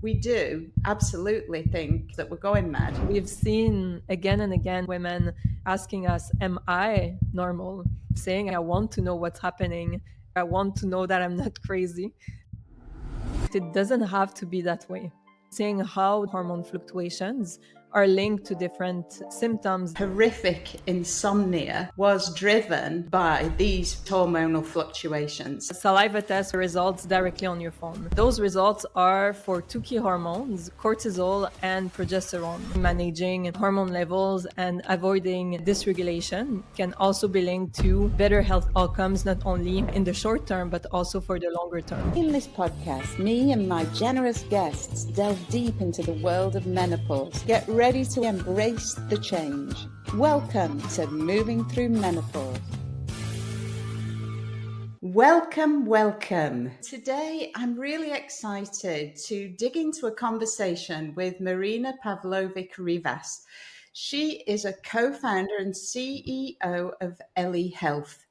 we do absolutely think that we're going mad. We've seen again and again women asking us, am I normal? Saying, I want to know what's happening. I want to know that I'm not crazy. It doesn't have to be that way. Seeing how hormone fluctuations are linked to different symptoms. Horrific insomnia was driven by these hormonal fluctuations. Saliva test results directly on your phone. Those results are for two key hormones, cortisol and progesterone. Managing hormone levels and avoiding dysregulation can also be linked to better health outcomes, not only in the short term, but also for the longer term. In this podcast, me and my generous guests delve deep into the world of menopause. Get ready to embrace the change. Welcome to Moving Through Menopause. Welcome. Today, I'm really excited to dig into a conversation with Marina Pavlovic Rivas. She is a co-founder and CEO of Eli Health.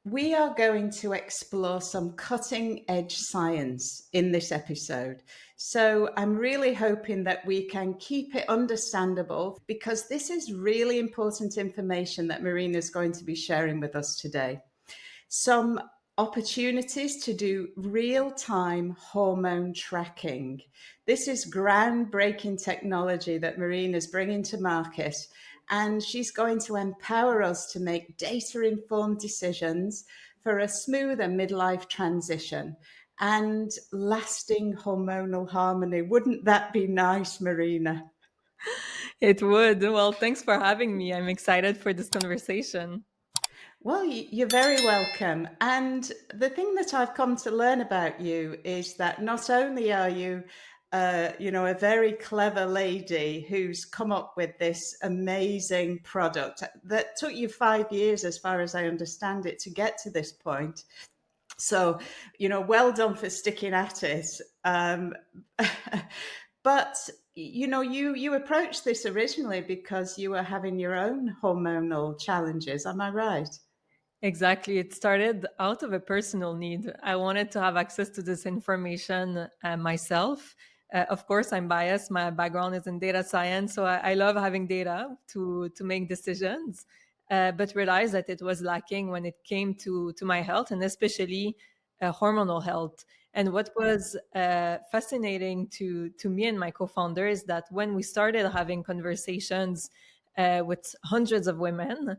We are going to explore some cutting-edge science in this episode. So I'm really hoping that we can keep it understandable, because this is really important information that Marina is going to be sharing with us today. Some opportunities to do real-time hormone tracking. This is groundbreaking technology that Marina is bringing to market, and she's going to empower us to make data-informed decisions for a smoother midlife transition and lasting hormonal harmony. Wouldn't that be nice, Marina? It would. Well, thanks for having me. I'm excited for this conversation. Well, you're very welcome. And the thing that I've come to learn about you is that not only are you, a very clever lady who's come up with this amazing product that took you 5 years, as far as I understand it, to get to this point. So, well done for sticking at it. But you approached this originally because you were having your own hormonal challenges. Am I right? Exactly. It started out of a personal need. I wanted to have access to this information myself. Of course, I'm biased. My background is in data science, so I love having data to make decisions, but realized that it was lacking when it came to my health, and especially hormonal health. And what was fascinating to me and my co-founder is that when we started having conversations with hundreds of women,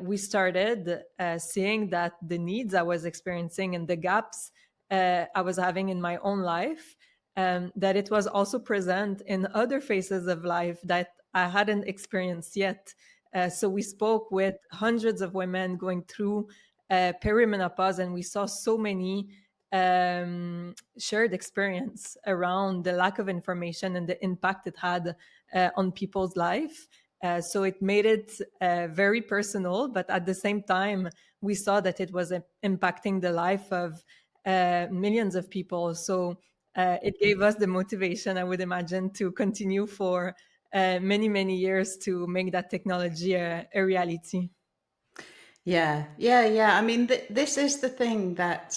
we started seeing that the needs I was experiencing and the gaps I was having in my own life, that it was also present in other phases of life that I hadn't experienced yet. So we spoke with hundreds of women going through perimenopause, and we saw so many shared experience around the lack of information and the impact it had on people's life. So it made it very personal, but at the same time, we saw that it was impacting the life of millions of people. So it gave us the motivation, I would imagine, to continue for many, many years to make that technology a reality. Yeah. I mean, this is the thing that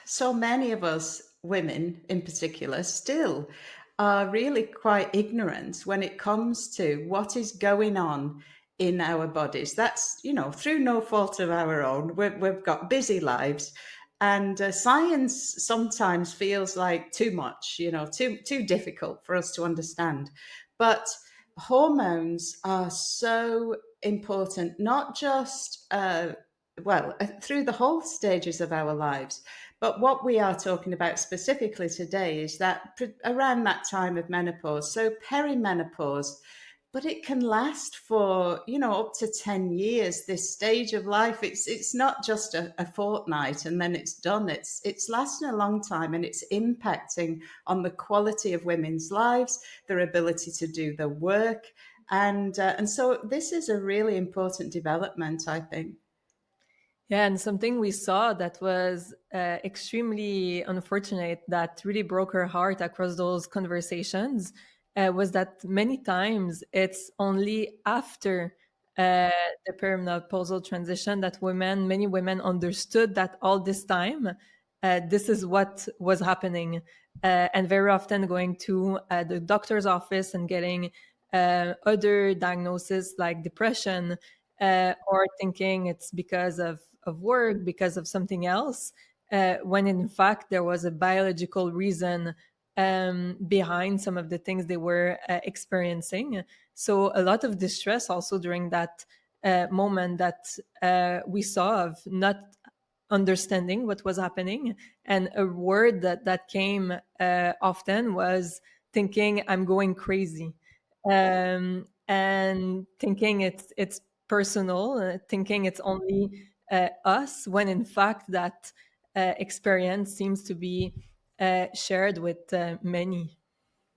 so many of us women in particular still are really quite ignorant when it comes to what is going on in our bodies. That's, through no fault of our own. We've got busy lives. And science sometimes feels like too much, too difficult for us to understand. But hormones are so important, not just through the whole stages of our lives. But what we are talking about specifically today is that around that time of menopause, so perimenopause, but it can last for, up to 10 years, this stage of life. It's not just a fortnight and then it's done. It's lasting a long time, and it's impacting on the quality of women's lives, their ability to do their work. And so this is a really important development, I think. Yeah, and something we saw that was extremely unfortunate, that really broke her heart across those conversations, was that many times it's only after the perimenopausal transition that many women understood that all this time this is what was happening, and very often going to the doctor's office and getting other diagnoses like depression, or thinking it's because of work, because of something else, when in fact there was a biological reason behind some of the things they were experiencing. So a lot of distress also during that moment that we saw of not understanding what was happening. And a word that came often was thinking I'm going crazy, and thinking it's personal, thinking it's only us, when in fact that experience seems to be shared with many.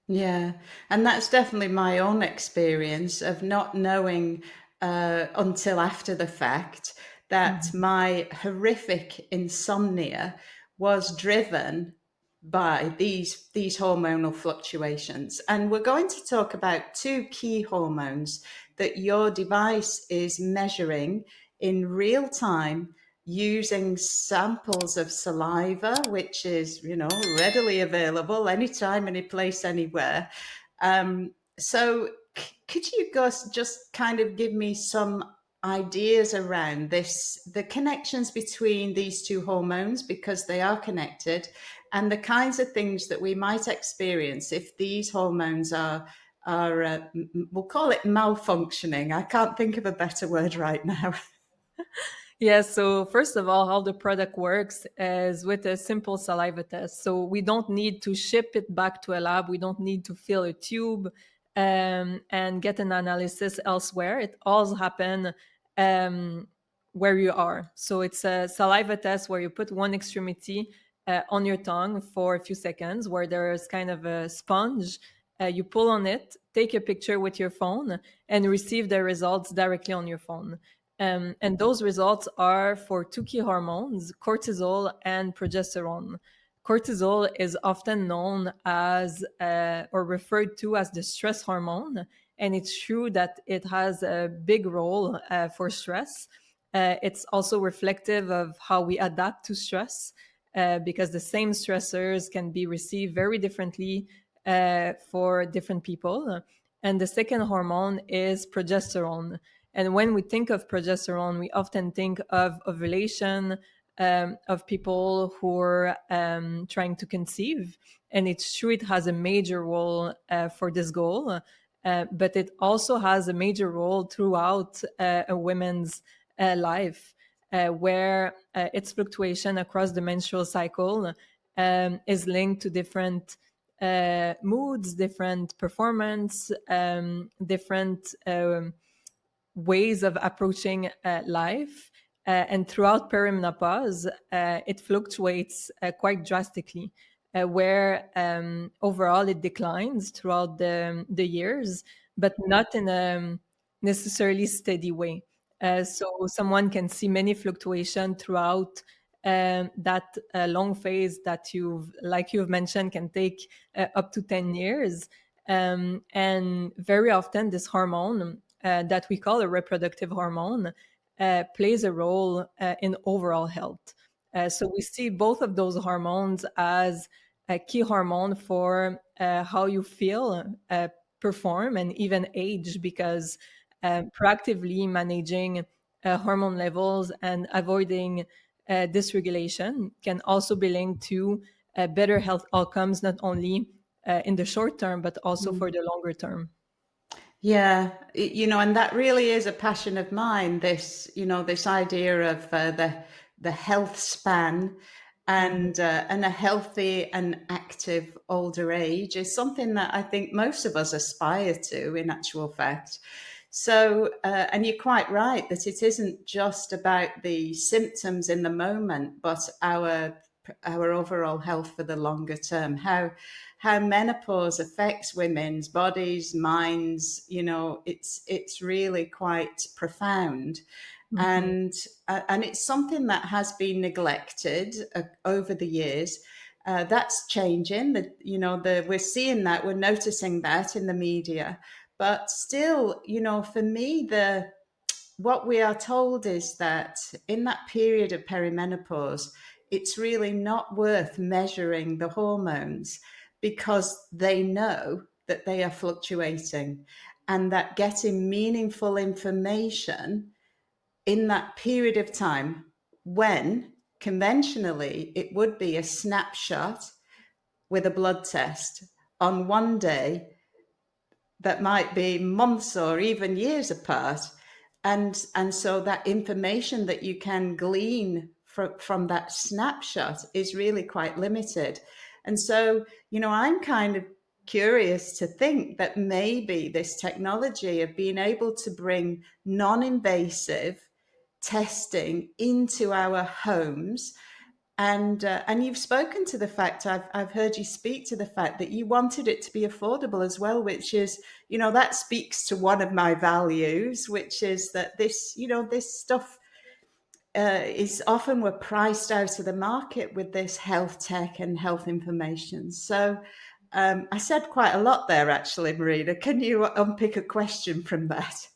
Yeah, and that's definitely my own experience of not knowing until after the fact that Mhm. my horrific insomnia was driven by these hormonal fluctuations. And we're going to talk about two key hormones that your device is measuring in real time using samples of saliva, which is, readily available anytime, any place, anywhere. So could you guys just kind of give me some ideas around this, the connections between these two hormones, because they are connected, and the kinds of things that we might experience if these hormones are we'll call it malfunctioning. I can't think of a better word right now. Yeah, so first of all, how the product works is with a simple saliva test. So we don't need to ship it back to a lab. We don't need to fill a tube and get an analysis elsewhere. It all happen um, where you are. So it's a saliva test where you put one extremity on your tongue for a few seconds, where there's kind of a sponge. You pull on it, take a picture with your phone, and receive the results directly on your phone. And those results are for two key hormones, cortisol and progesterone. Cortisol is often known as or referred to as the stress hormone. And it's true that it has a big role for stress. It's also reflective of how we adapt to stress, because the same stressors can be received very differently for different people. And the second hormone is progesterone. And when we think of progesterone, we often think of ovulation, of people who are trying to conceive. And it's true, it has a major role for this goal, but it also has a major role throughout a woman's life, where its fluctuation across the menstrual cycle is linked to different moods, different performance, different ways of approaching life. And throughout perimenopause, it fluctuates quite drastically, where overall it declines throughout the years, but not in a necessarily steady way. So someone can see many fluctuation throughout that long phase that you've mentioned, can take up to 10 years. And very often this hormone that we call a reproductive hormone plays a role in overall health. So we see both of those hormones as a key hormone for how you feel, perform, and even age, because proactively managing hormone levels and avoiding dysregulation can also be linked to better health outcomes, not only in the short term, but also for the longer term. Yeah, and that really is a passion of mine. This idea of the health span Mhm. and a healthy and active older age is something that I think most of us aspire to, in actual fact. So, and you're quite right that it isn't just about the symptoms in the moment, but our overall health for the longer term. How menopause affects women's bodies, minds. It's really quite profound, Mhm. and it's something that has been neglected over the years. That's changing. We're seeing that, we're noticing that in the media, but still, for me, the what we are told is that in that period of perimenopause, it's really not worth measuring the hormones because they know that they are fluctuating, and that getting meaningful information in that period of time when conventionally it would be a snapshot with a blood test on one day that might be months or even years apart. And so that information that you can glean from that snapshot is really quite limited. And so, I'm kind of curious to think that maybe this technology of being able to bring non-invasive testing into our homes, and you've spoken to the fact, I've heard you speak to the fact that you wanted it to be affordable as well, which is, that speaks to one of my values, which is that this stuff is often we're priced out of the market with this health tech and health information. So I said quite a lot there, actually, Marina. Can you unpick a question from that?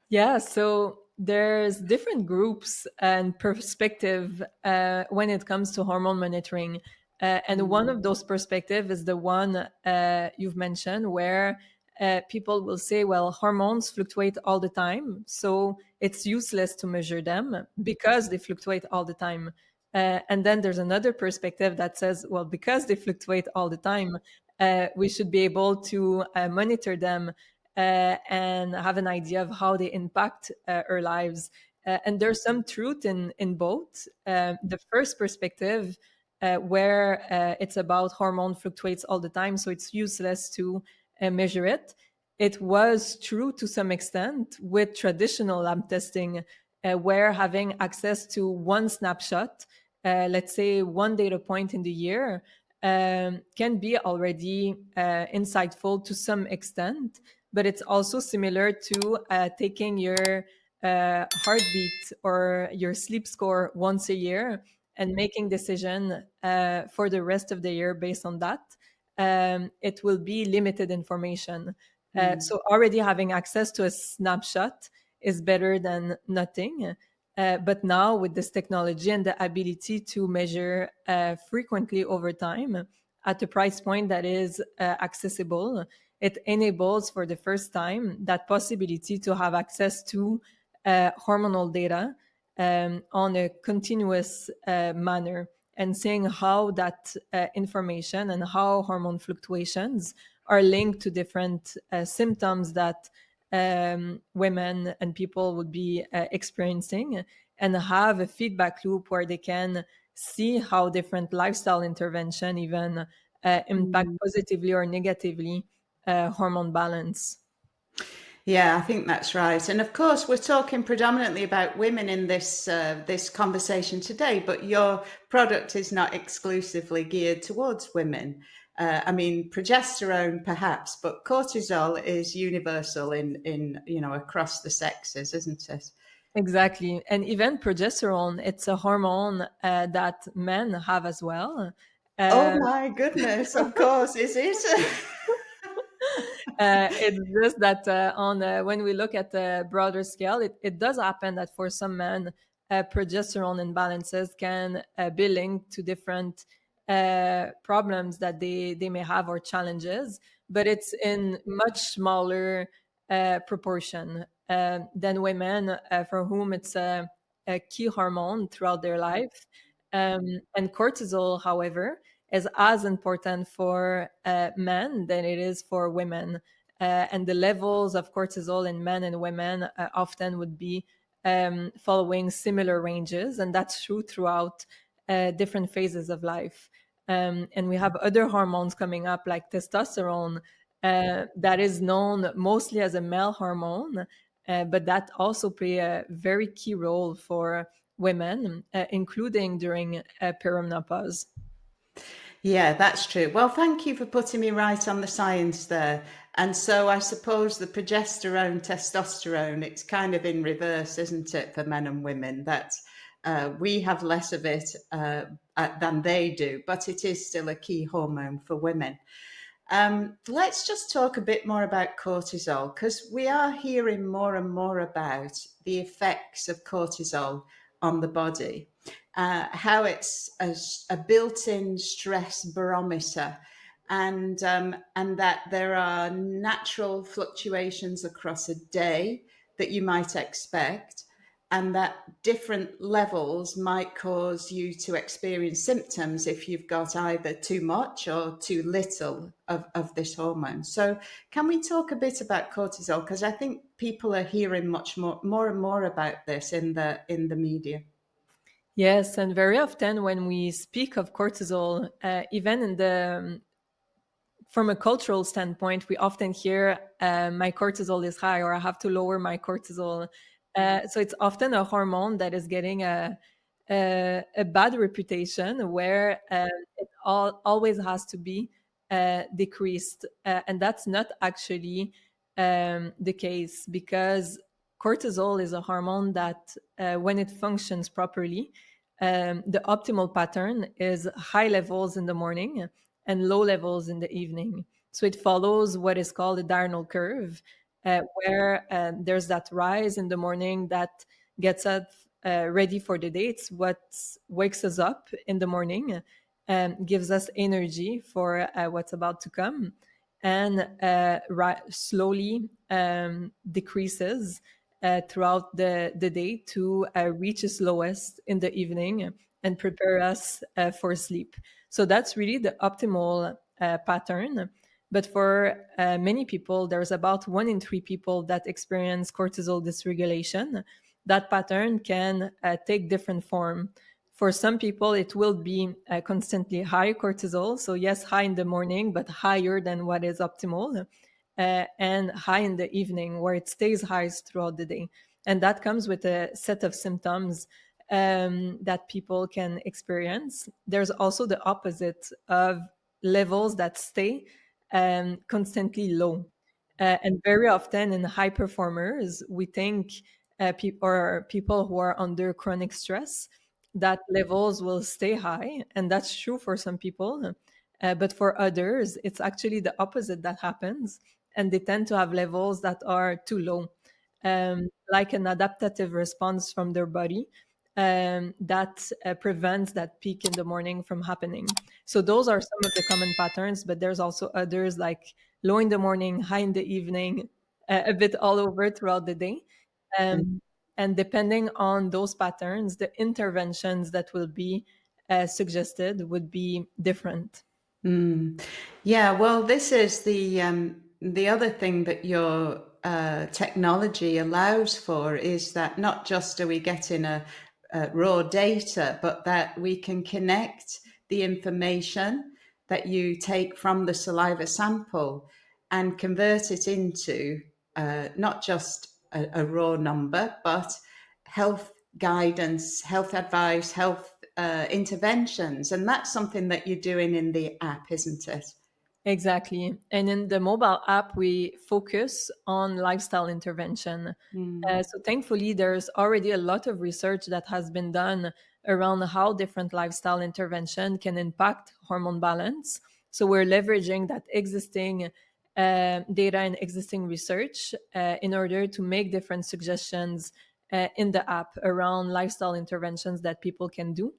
Yeah, so there's different groups and perspective when it comes to hormone monitoring. And one of those perspective is the one you've mentioned, where people will say, well, hormones fluctuate all the time, so it's useless to measure them because they fluctuate all the time. And then there's another perspective that says, well, because they fluctuate all the time, we should be able to monitor them and have an idea of how they impact our lives. And there's some truth in both. The first perspective, where it's about hormone fluctuates all the time, so it's useless to measure it. It was true to some extent with traditional lab testing, where having access to one snapshot, let's say one data point in the year, can be already insightful to some extent, but it's also similar to taking your heartbeat or your sleep score once a year and making decision for the rest of the year based on that. It will be limited information. So already having access to a snapshot is better than nothing. But now with this technology and the ability to measure frequently over time at a price point that is accessible, it enables for the first time that possibility to have access to hormonal data on a continuous manner, and seeing how that information and how hormone fluctuations are linked to different symptoms that women and people would be experiencing, and have a feedback loop where they can see how different lifestyle intervention even impact positively or negatively hormone balance. Yeah, I think that's right. And of course, we're talking predominantly about women in this conversation today, but your product is not exclusively geared towards women. I mean, progesterone perhaps, but cortisol is universal in across the sexes, isn't it? Exactly. And even progesterone, it's a hormone that men have as well. Oh Uh, my goodness! Of course, is it? it's just that on when we look at the broader scale, it does happen that for some men, progesterone imbalances can be linked to different problems that they may have or challenges, but it's in much smaller proportion than women for whom it's a key hormone throughout their life. And cortisol, however, is as important for men than it is for women. And the levels of cortisol in men and women often would be following similar ranges. And that's true throughout different phases of life. And we have other hormones coming up, like testosterone, that is known mostly as a male hormone, but that also play a very key role for women, including during perimenopause. Yeah, that's true. Well, thank you for putting me right on the science there. And so I suppose the progesterone, testosterone, it's kind of in reverse, isn't it, for men and women? That we have less of it than they do, but it is still a key hormone for women. Let's just talk a bit more about cortisol, because we are hearing more and more about the effects of cortisol on the body. how it's a built-in stress barometer, and that there are natural fluctuations across a day that you might expect, and that different levels might cause you to experience symptoms if you've got either too much or too little of this hormone. So can we talk a bit about cortisol? Because I think people are hearing more and more about this in the media. Yes, and very often when we speak of cortisol, even in the from a cultural standpoint, we often hear my cortisol is high, or I have to lower my cortisol. So it's often a hormone that is getting a bad reputation, where it always has to be decreased, and that's not actually the case, because cortisol is a hormone that, when it functions properly, the optimal pattern is high levels in the morning and low levels in the evening. So it follows what is called a diurnal curve, where there's that rise in the morning that gets us ready for the day. It's what wakes us up in the morning and gives us energy for what's about to come, and slowly decreases throughout the day to reach its lowest in the evening and prepare us for sleep. So that's really the optimal pattern. But for many people, there's about 1 in 3 people that experience cortisol dysregulation. That pattern can take different form. For some people, it will be constantly high cortisol. So yes, high in the morning, but higher than what is optimal, and high in the evening, where it stays high throughout the day. And that comes with a set of symptoms that people can experience. There's also the opposite of levels that stay constantly low. And very often in high performers, we think or people who are under chronic stress, that levels will stay high. And that's true for some people. But for others, it's actually the opposite that happens. And they tend to have levels that are too low, like an adaptive response from their body that prevents that peak in the morning from happening. So those are some of the common patterns, but there's also others, like low in the morning, high in the evening, a bit all over throughout the day. Um, and depending on those patterns, the interventions that will be suggested would be different. Mm. Yeah, well, this is the other thing that your technology allows for, is that not just are we getting a raw data, but that we can connect the information that you take from the saliva sample and convert it into not just a raw number, but health guidance, health advice, health interventions. And that's something that you're doing in the app, isn't it? Exactly. And in the mobile app, we focus on lifestyle intervention. Mm. So thankfully, there's already a lot of research that has been done around how different lifestyle intervention can impact hormone balance. So we're leveraging that existing data and existing research in order to make different suggestions in the app around lifestyle interventions that people can do.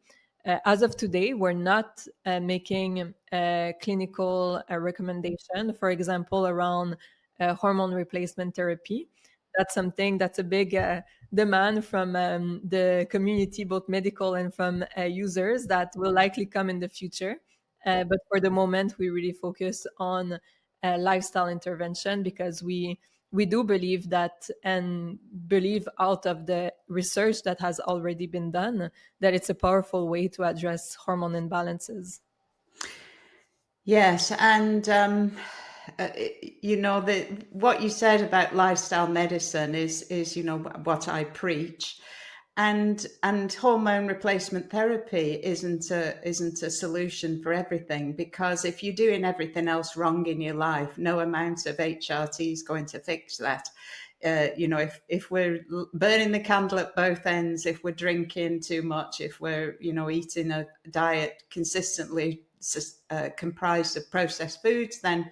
As of today, we're not making a clinical recommendation, for example, around hormone replacement therapy. That's something that's a big demand from the community, both medical and from users, that will likely come in the future. But for the moment, we really focus on lifestyle intervention, because we do believe that, and believe out of the research that has already been done, that it's a powerful way to address hormone imbalances. Yes, and uh, what you said about lifestyle medicine is what I preach, and hormone replacement therapy isn't a solution for everything, because if you're doing everything else wrong in your life, no amount of HRT is going to fix that. If we're burning the candle at both ends, if we're drinking too much, if we're eating a diet consistently comprised of processed foods, then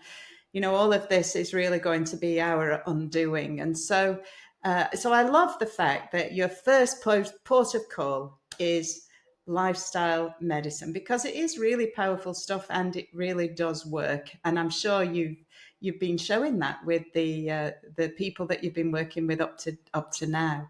all of this is really going to be our undoing. And so I love the fact that your first port of call is lifestyle medicine, because it is really powerful stuff and it really does work. And I'm sure you've been showing that with the people that you've been working with up to now.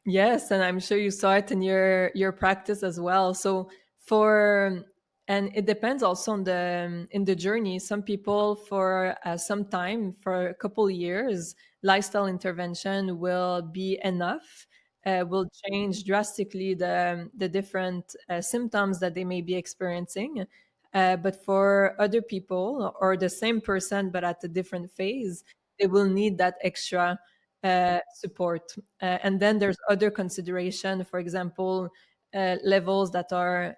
Yes, and I'm sure you saw it in your practice as well. So for and it depends also on the in the journey. Some people for some time, for a couple years, lifestyle intervention will be enough. Will change drastically the different symptoms that they may be experiencing. But for other people or the same person but at a different phase, they will need that extra support. And then there's other consideration, for example, levels that are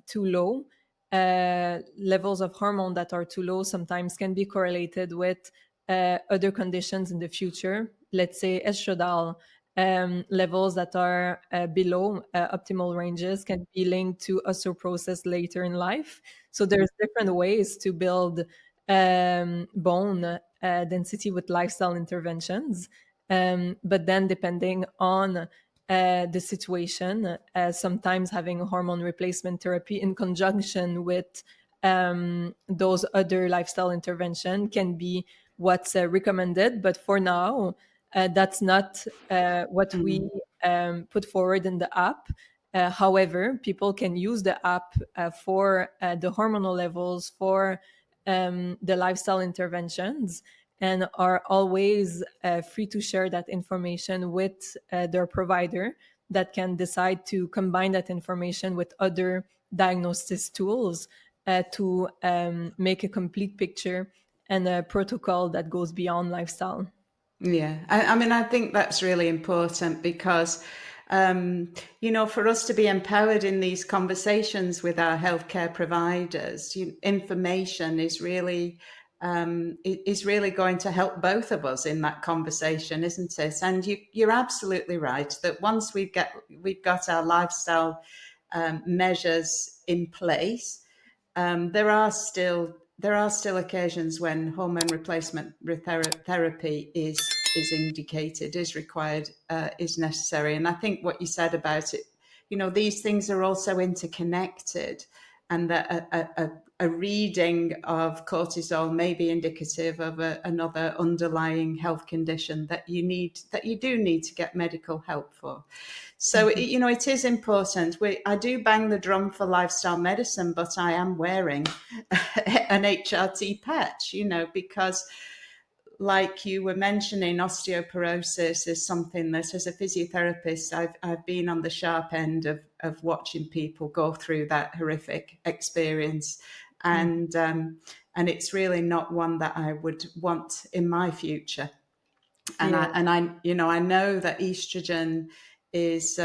too low. Levels of hormone that are too low sometimes can be correlated with other conditions in the future. Let's say estradiol levels that are below optimal ranges can be linked to osteoporosis later in life. So there's different ways to build bone density with lifestyle interventions. But then, depending on the situation, sometimes having hormone replacement therapy in conjunction with those other lifestyle intervention can be what's recommended. But for now, that's not what we Mm. put forward in the app. However, people can use the app for the hormonal levels, for the lifestyle interventions, and are always free to share that information with their provider that can decide to combine that information with other diagnosis tools to make a complete picture and a protocol that goes beyond lifestyle. Yeah, I mean, I think that's really important because, for us to be empowered in these conversations with our healthcare providers, information is really going to help both of us in that conversation, isn't it? And you're absolutely right that once we've got our lifestyle measures in place, there are still occasions when hormone replacement therapy is indicated, is required, is necessary. And I think what you said about it, these things are also interconnected, and that a reading of cortisol may be indicative of another underlying health condition that you do need to get medical help for. So, Mhm. it is important. I do bang the drum for lifestyle medicine, but I am wearing an HRT patch, because, like you were mentioning, osteoporosis is something that, as a physiotherapist, I've been on the sharp end of watching people go through that horrific experience. And it's really not one that I would want in my future. and Yeah. I and I I know that estrogen is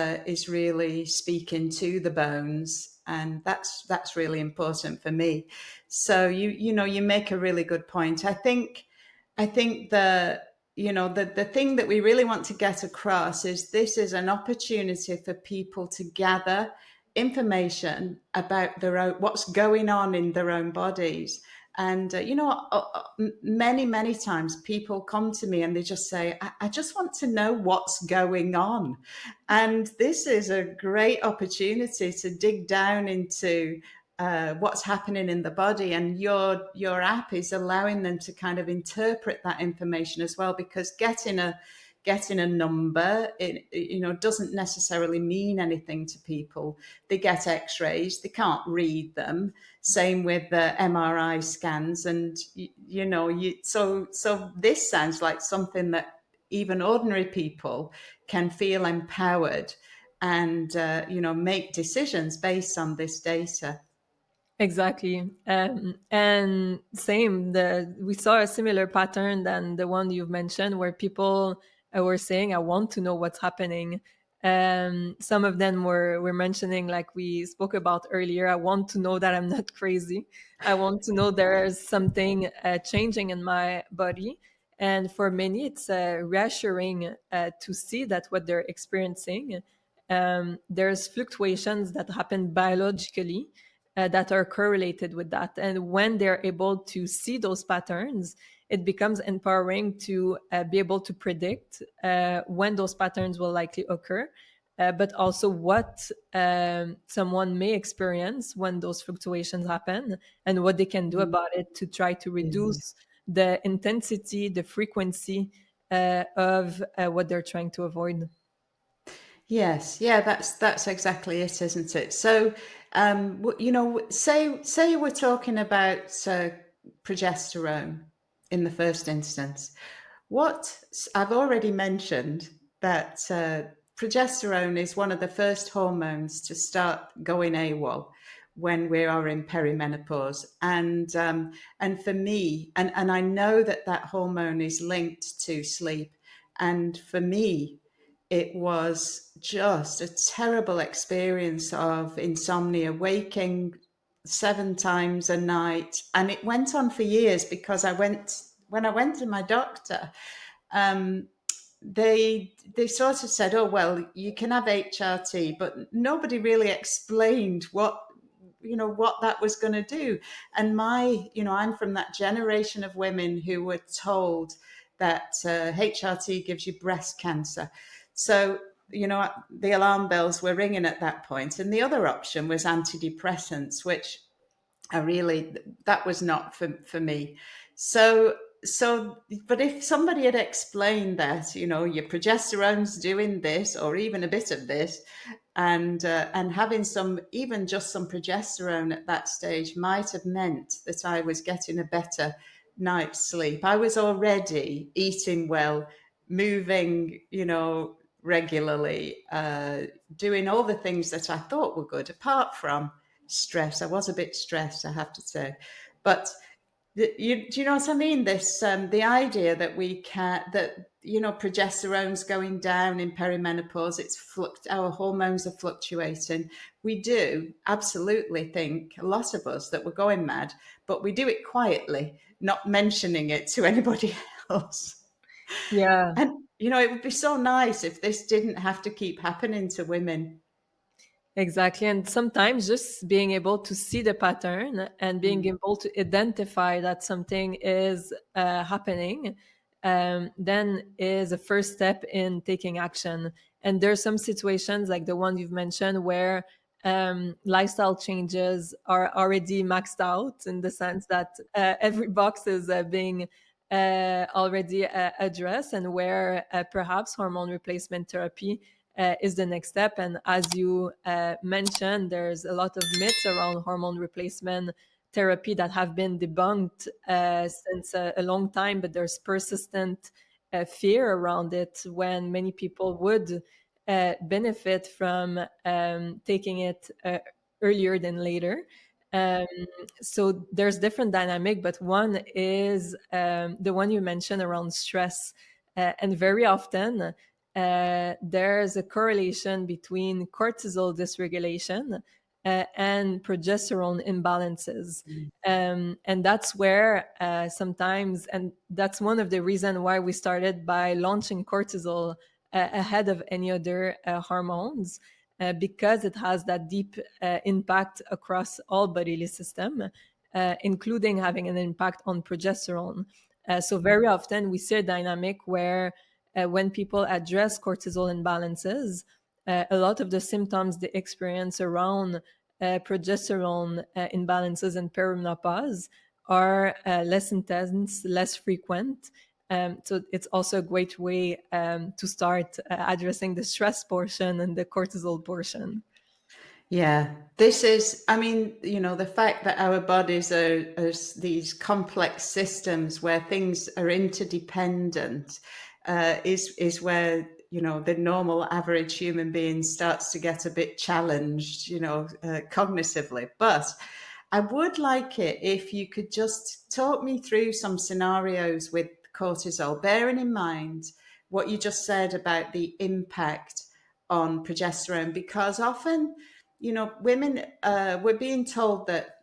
really speaking to the bones, and that's really important for me. So you make a really good point. I think the thing that we really want to get across is this is an opportunity for people to gather information about what's going on in their own bodies. And many times people come to me and they just say, I just want to know what's going on. And this is a great opportunity to dig down into what's happening in the body, and your app is allowing them to kind of interpret that information as well, because getting a number, it doesn't necessarily mean anything to people. They get x-rays, they can't read them. Same with the MRI scans. And so this sounds like something that even ordinary people can feel empowered and make decisions based on this data. Exactly. And same, we saw a similar pattern than the one you've mentioned, where people were saying, I want to know what's happening. Some of them were mentioning, like we spoke about earlier, I want to know that I'm not crazy. I want to know there's something changing in my body. And for many, it's reassuring to see that what they're experiencing, there's fluctuations that happen biologically that are correlated with that. And when they're able to see those patterns, it becomes empowering to be able to predict when those patterns will likely occur, but also what someone may experience when those fluctuations happen and what they can do Mm. about it to try to Yeah. reduce the intensity, the frequency of what they're trying to avoid. Yes, yeah, that's exactly it, isn't it? So, say we're talking about progesterone in the first instance. What I've already mentioned that progesterone is one of the first hormones to start going AWOL when we are in perimenopause, and for me, and I know that that hormone is linked to sleep, and for me, it was just a terrible experience of insomnia, waking 7 times a night, and it went on for years because when I went to my doctor, um, they sort of said, "Oh well, you can have HRT," but nobody really explained what that was going to do. And I'm from that generation of women who were told that HRT gives you breast cancer. So the alarm bells were ringing at that point, and the other option was antidepressants, which that was not for me. So but if somebody had explained that your progesterone's doing this or even a bit of this, and having even just some progesterone at that stage might have meant that I was getting a better night's sleep. I was already eating well, moving regularly, doing all the things that I thought were good, apart from stress. I was a bit stressed, I have to say. But do you know what I mean? The idea that progesterone's going down in perimenopause. Our hormones are fluctuating. We do absolutely think, a lot of us, that we're going mad, but we do it quietly, not mentioning it to anybody else. Yeah. And it would be so nice if this didn't have to keep happening to women. Exactly. And sometimes just being able to see the pattern and being Mm. able to identify that something is happening, then is a first step in taking action. And there's some situations like the one you've mentioned where lifestyle changes are already maxed out in the sense that every box is being already addressed, and where perhaps hormone replacement therapy is the next step. And as you mentioned, there's a lot of myths around hormone replacement therapy that have been debunked since a long time, but there's persistent fear around it when many people would benefit from taking it earlier than later. Um, so there's different dynamic, but one is the one you mentioned around stress. And very often, there's a correlation between cortisol dysregulation and progesterone imbalances. And that's where sometimes, and that's one of the reasons why we started by launching cortisol ahead of any other hormones, because it has that deep impact across all bodily system, including having an impact on progesterone. So very often we see a dynamic where when people address cortisol imbalances, a lot of the symptoms they experience around progesterone imbalances and perimenopause are less intense, less frequent. So it's also a great way to start addressing the stress portion and the cortisol portion. Yeah, I mean, the fact that our bodies are these complex systems where things are interdependent, is where, the normal average human being starts to get a bit challenged, cognitively. But I would like it if you could just talk me through some scenarios with cortisol, bearing in mind what you just said about the impact on progesterone, because often, women, we're being told that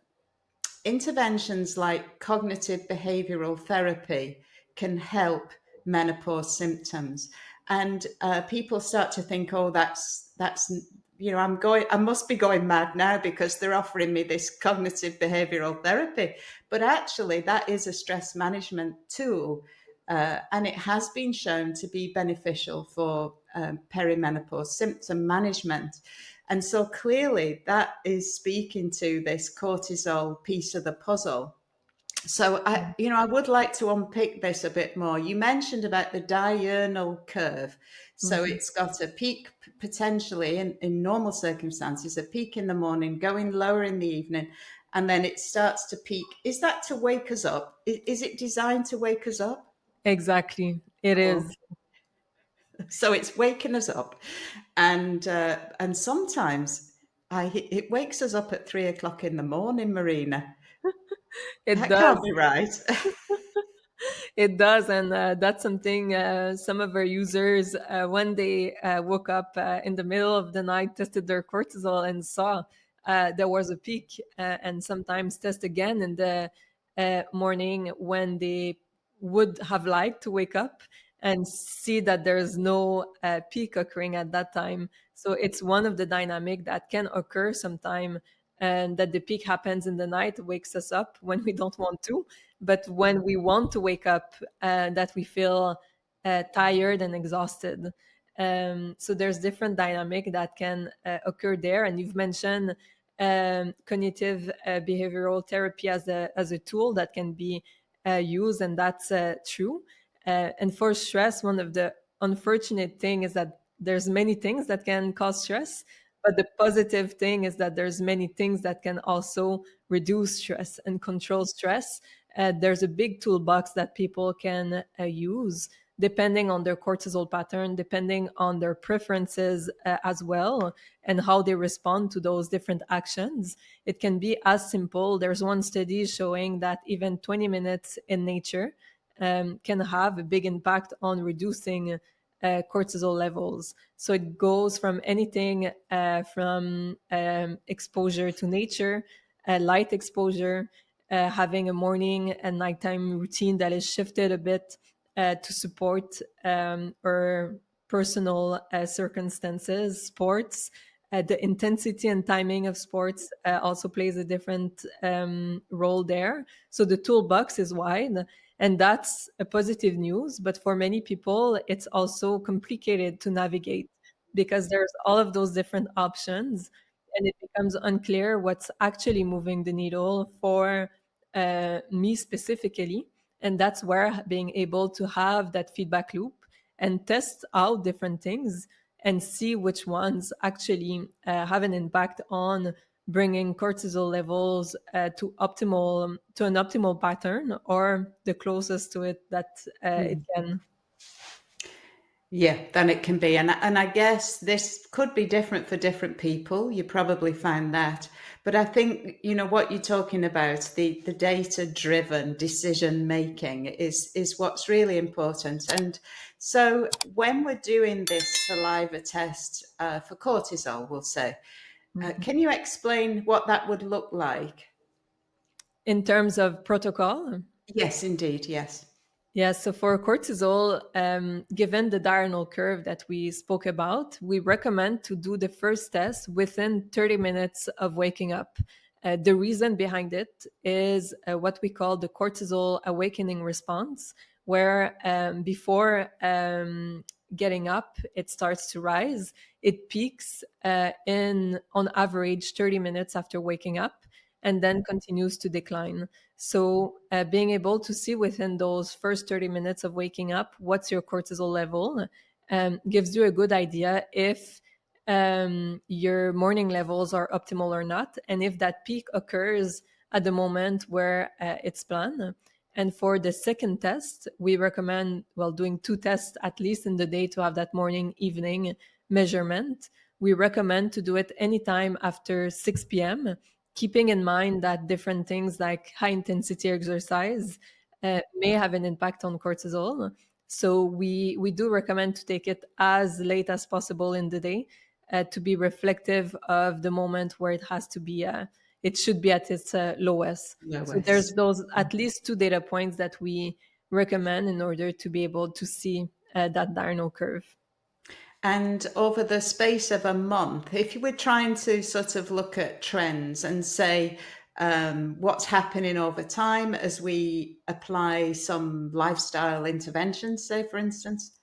interventions like cognitive behavioral therapy can help menopause symptoms. And people start to think, oh, that's I must be going mad now because they're offering me this cognitive behavioral therapy. But actually, that is a stress management tool. And it has been shown to be beneficial for perimenopause symptom management. And so clearly that is speaking to this cortisol piece of the puzzle. So I would like to unpick this a bit more. You mentioned about the diurnal curve. So Mhm. it's got a peak potentially in normal circumstances, a peak in the morning, going lower in the evening, and then it starts to peak. Is that to wake us up? Is it designed to wake us up? Exactly. It Okay. is. So it's waking us up, and sometimes it wakes us up at 3 o'clock in the morning, Marina. It That can't does. be right. It does, and that's something some of our users, when they woke up in the middle of the night, tested their cortisol and saw there was a peak, and sometimes test again in the morning when they would have liked to wake up and see that there's no peak occurring at that time. So it's one of the dynamic that can occur sometime, and that the peak happens in the night, wakes us up when we don't want to, but when we want to wake up, that we feel tired and exhausted. So there's different dynamic that can occur there, and you've mentioned cognitive behavioral therapy as a tool that can be used, and that's true. And for stress, one of the unfortunate thing is that there's many things that can cause stress, but the positive thing is that there's many things that can also reduce stress and control stress. There's a big toolbox that people can use depending on their cortisol pattern, depending on their preferences as well, and how they respond to those different actions. It can be as simple. There's one study showing that even 20 minutes in nature can have a big impact on reducing cortisol levels. So it goes from anything from exposure to nature, light exposure, having a morning and nighttime routine that is shifted a bit to support our personal circumstances, sports. The intensity and timing of sports also plays a different role there. So the toolbox is wide, and that's a positive news. But for many people, it's also complicated to navigate because there's all of those different options, and it becomes unclear what's actually moving the needle for me specifically. And that's where being able to have that feedback loop and test out different things and see which ones actually have an impact on bringing cortisol levels to an optimal pattern, or the closest to it that it can. Yeah, then it can be. And I guess this could be different for different people. You probably find that. But I think, what you're talking about, the data-driven decision making is what's really important. And so when we're doing this saliva test for cortisol, we'll say, Mhm. can you explain what that would look like? In terms of protocol, Yes, indeed. Yes. yeah, so for cortisol, given the diurnal curve that we spoke about, we recommend to do the first test within 30 minutes of waking up. The reason behind it is what we call the cortisol awakening response, where before getting up, it starts to rise. It peaks in, on average, 30 minutes after waking up, and then continues to decline. So, being able to see within those first 30 minutes of waking up what's your cortisol level gives you a good idea if your morning levels are optimal or not, and if that peak occurs at the moment where it's planned. And for the second test, we recommend, well, doing two tests at least in the day to have that morning, evening measurement. We recommend to do it anytime after 6 p.m., keeping in mind that different things like high intensity exercise may have an impact on cortisol. So we do recommend to take it as late as possible in the day to be reflective of the moment where it should be at its lowest. So there's Lowest. those at least two data points that we recommend in order to be able to see that diurnal curve. And over the space of a month, if you were trying to sort of look at trends and say what's happening over time as we apply some lifestyle interventions, say, for instance.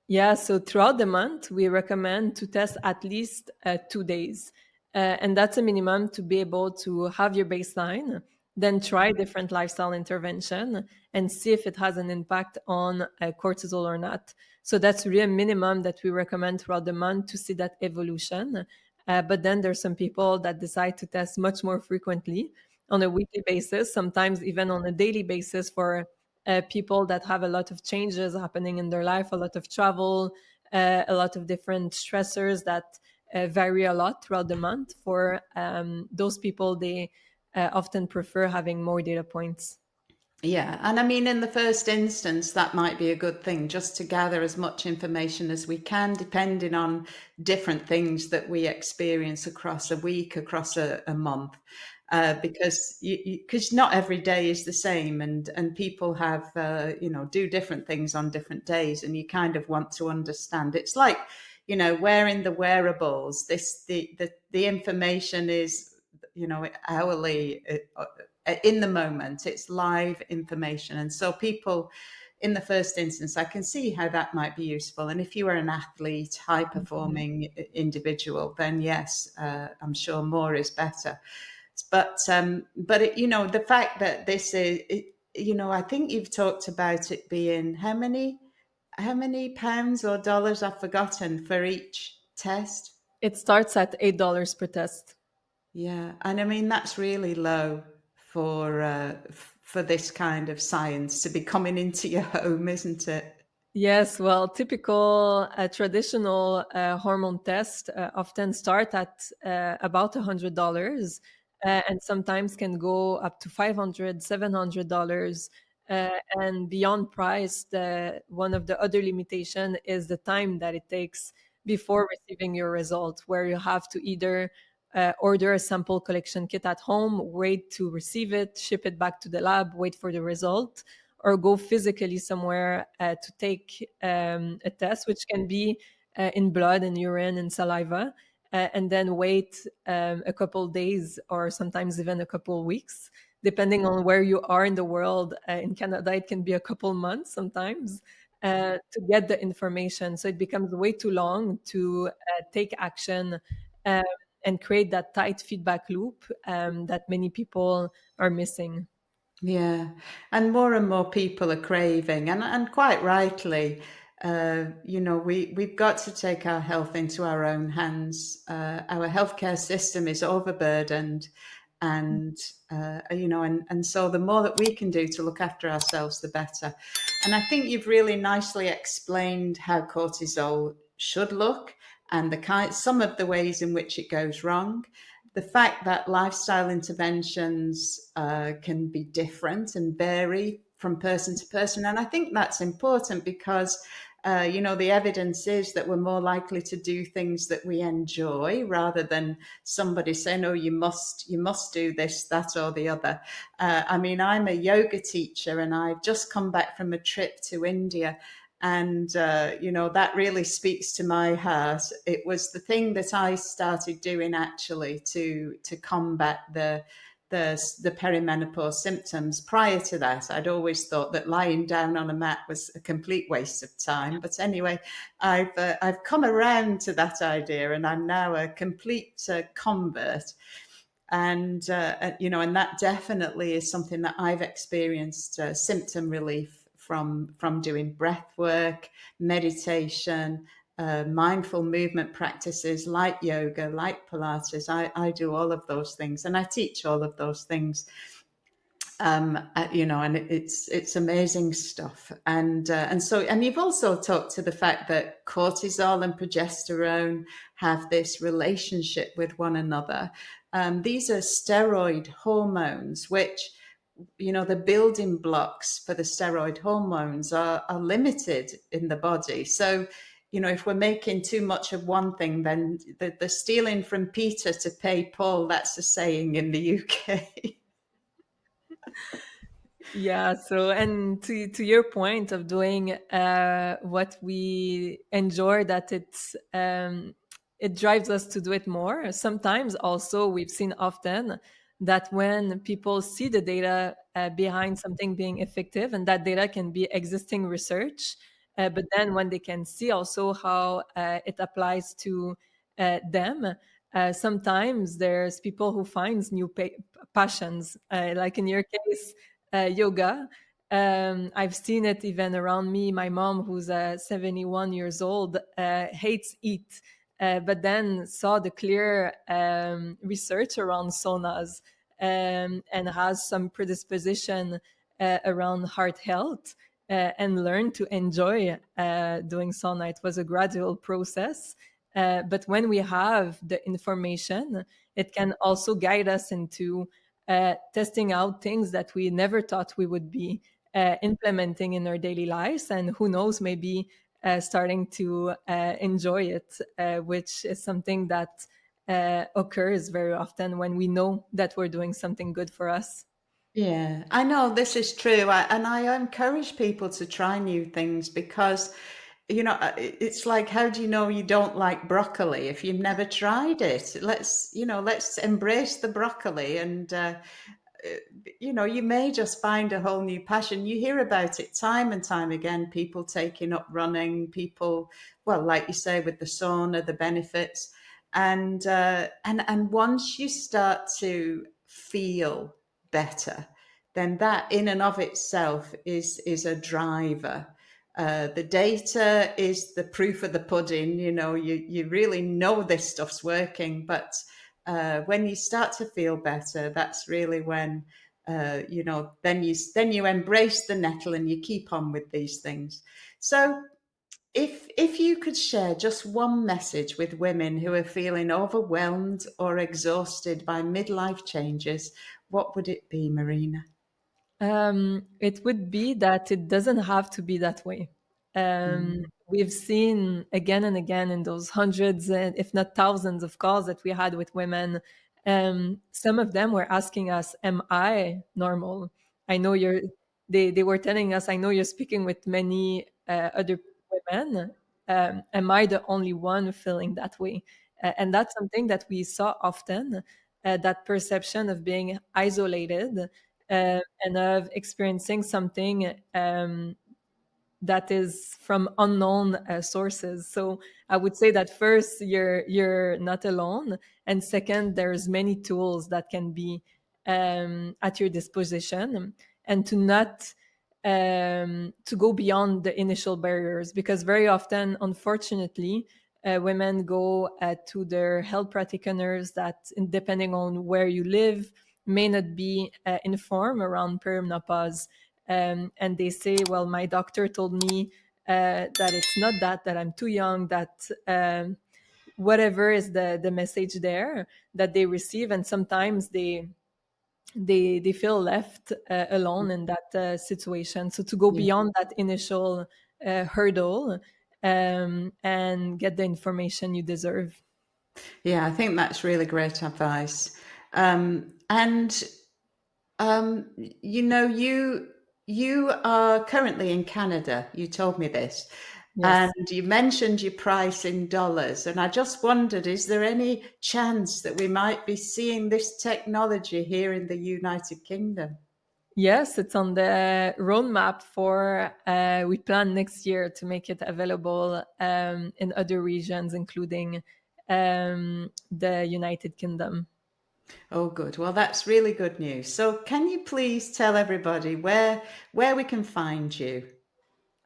Yeah, so throughout the month, we recommend to test at least 2 days. And that's a minimum to be able to have your baseline, then try different lifestyle intervention and see if it has an impact on cortisol or not. So that's really a minimum that we recommend throughout the month to see that evolution. But then there's some people that decide to test much more frequently on a weekly basis, sometimes even on a daily basis for people that have a lot of changes happening in their life, a lot of travel, a lot of different stressors that vary a lot throughout the month. For those people, they often prefer having more data points. Yeah, and I mean, in the first instance, that might be a good thing, just to gather as much information as we can, depending on different things that we experience across a week, across a month, because because not every day is the same, and people have do different things on different days, and you kind of want to understand. It's like wearing the wearables. The information is hourly. In the moment, it's live information. And so people, in the first instance, I can see how that might be useful. And if you are an athlete, high Mhm. performing individual, then yes, I'm sure more is better. But the fact that this is, I think you've talked about it being how many pounds or dollars, I've forgotten, for each test. It starts at $8 per test. Yeah, and I mean that's really low for this kind of science to be coming into your home, isn't it? Yes, well, typical traditional hormone tests often start at about $100 and sometimes can go up to $500, $700. And beyond price, one of the other limitation is the time that it takes before receiving your result, where you have to either order a sample collection kit at home, wait to receive it, ship it back to the lab, wait for the result, or go physically somewhere to take a test, which can be in blood and urine and saliva, and then wait a couple days or sometimes even a couple weeks, depending on where you are in the world. In Canada, it can be a couple months sometimes. To get the information. So it becomes way too long to take action um, and create that tight feedback loop that many people are missing. Yeah, and more people are craving, and quite rightly. We've got to take our health into our own hands. Our healthcare system is overburdened, and and so the more that we can do to look after ourselves, the better. And I think you've really nicely explained how cortisol should look and some of the ways in which it goes wrong. The fact that lifestyle interventions can be different and vary from person to person. And I think that's important because, the evidence is that we're more likely to do things that we enjoy rather than somebody saying, "Oh, you must do this, that, or the other." I mean, I'm a yoga teacher, and I've just come back from a trip to India, and that really speaks to my heart. It was the thing that I started doing actually to combat the perimenopause symptoms. Prior to that, I'd always thought that lying down on a mat was a complete waste of time. But anyway, I've come around to that idea, and I'm now a complete convert. And that definitely is something that I've experienced symptom relief from doing breath work, meditation, mindful movement practices like yoga, like Pilates. I do all of those things, and I teach all of those things. And it's amazing stuff. And you've also talked to the fact that cortisol and progesterone have this relationship with one another. These are steroid hormones, which the building blocks for the steroid hormones are limited in the body. So, if we're making too much of one thing, then the stealing from Peter to pay Paul, that's a saying in the UK. Yeah, so and to your point of doing what we enjoy, that it drives us to do it more. Sometimes also we've seen often that when people see the data behind something being effective, and that data can be existing research, But then when they can see also how it applies to them, sometimes there's people who finds new passions, like in your case, yoga. I've seen it even around me. My mom, who's 71 years old, hates eat, but then saw the clear research around saunas, and has some predisposition around heart health, and learned to enjoy doing sauna. It was a gradual process. But when we have the information, it can also guide us into testing out things that we never thought we would be implementing in our daily lives. And who knows, maybe starting to enjoy it, which is something that occurs very often when we know that we're doing something good for us. Yeah, I know this is true. And I encourage people to try new things because, it's like, how do you know you don't like broccoli if you've never tried it? Let's embrace the broccoli uh, you may just find a whole new passion. You hear about it time and time again, people taking up running, people, well, like you say, with the sauna, the benefits. And once you start to feel better, then that in and of itself is a driver. The data is the proof of the pudding. You really know this stuff's working, but when you start to feel better, that's really when then you embrace the nettle and you keep on with these things. So if you could share just one message with women who are feeling overwhelmed or exhausted by midlife changes, what would it be, Marina? It would be that it doesn't have to be that way. Mm. We've seen again and again in those hundreds, if not thousands, of calls that we had with women. Some of them were asking us, "Am I normal? I know you're." They were telling us, "I know you're speaking with many other women. Am I the only one feeling that way?" And that's something that we saw often. That perception of being isolated, and of experiencing something that is from unknown sources. So I would say that first, you're not alone, and second, there's many tools that can be at your disposition, and to not to go beyond the initial barriers, because very often, unfortunately, women go to their health practitioners that, depending on where you live, may not be informed around perimenopause. And they say, well, my doctor told me that it's not that I'm too young, that whatever is the message there that they receive. And sometimes they feel left alone in that situation. So to go Yeah. beyond that initial hurdle, and get the information you deserve. Yeah, I think that's really great advice. And you are currently in Canada. You told me this, and Yes. you mentioned your price in dollars. And I just wondered, is there any chance that we might be seeing this technology here in the United Kingdom? Yes, it's on the roadmap for, we plan next year to make it available in other regions, including the United Kingdom. Oh, good. Well, that's really good news. So, can you please tell everybody where we can find you?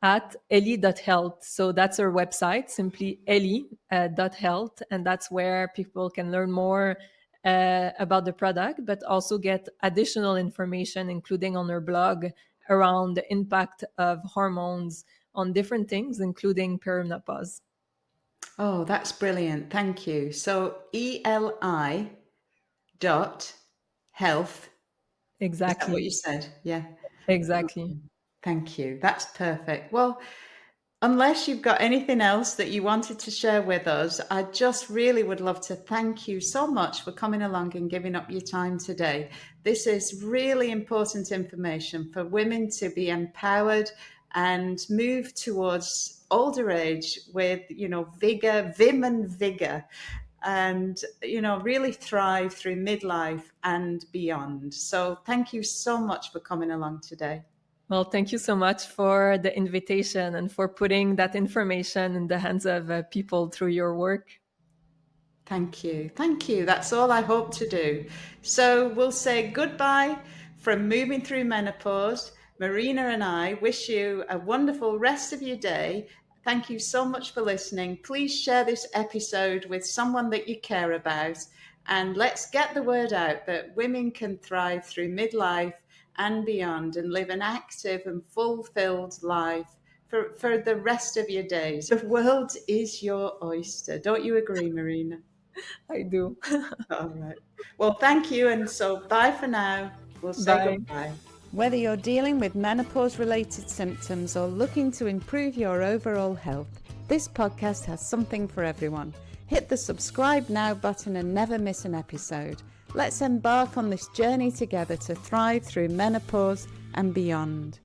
At eli.health. So that's our website, simply eli.health. And that's where people can learn more about the product, but also get additional information, including on our blog, around the impact of hormones on different things, including perimenopause. Oh, that's brilliant. Thank you. So, ELI dot health. Is that what Exactly. you said? Yeah. Exactly. Thank you. That's perfect. Well, unless you've got anything else that you wanted to share with us, I just really would love to thank you so much for coming along and giving up your time today. This is really important information for women to be empowered and move towards older age with, vigor, vim and vigor, and, really thrive through midlife and beyond. So thank you so much for coming along today. Well, thank you so much for the invitation and for putting that information in the hands of people through your work. Thank you. Thank you. That's all I hope to do. So we'll say goodbye from Moving Through Menopause. Marina and I wish you a wonderful rest of your day. Thank you so much for listening. Please share this episode with someone that you care about. And let's get the word out that women can thrive through midlife and beyond and live an active and fulfilled life for the rest of your days. The world is your oyster. Don't you agree, Marina? I do. All right. Well, thank you. And so bye for now. We'll say Bye. goodbye. Whether you're dealing with menopause related symptoms or looking to improve your overall health, this podcast has something for everyone. Hit the subscribe now button and never miss an episode. Let's embark on this journey together to thrive through menopause and beyond.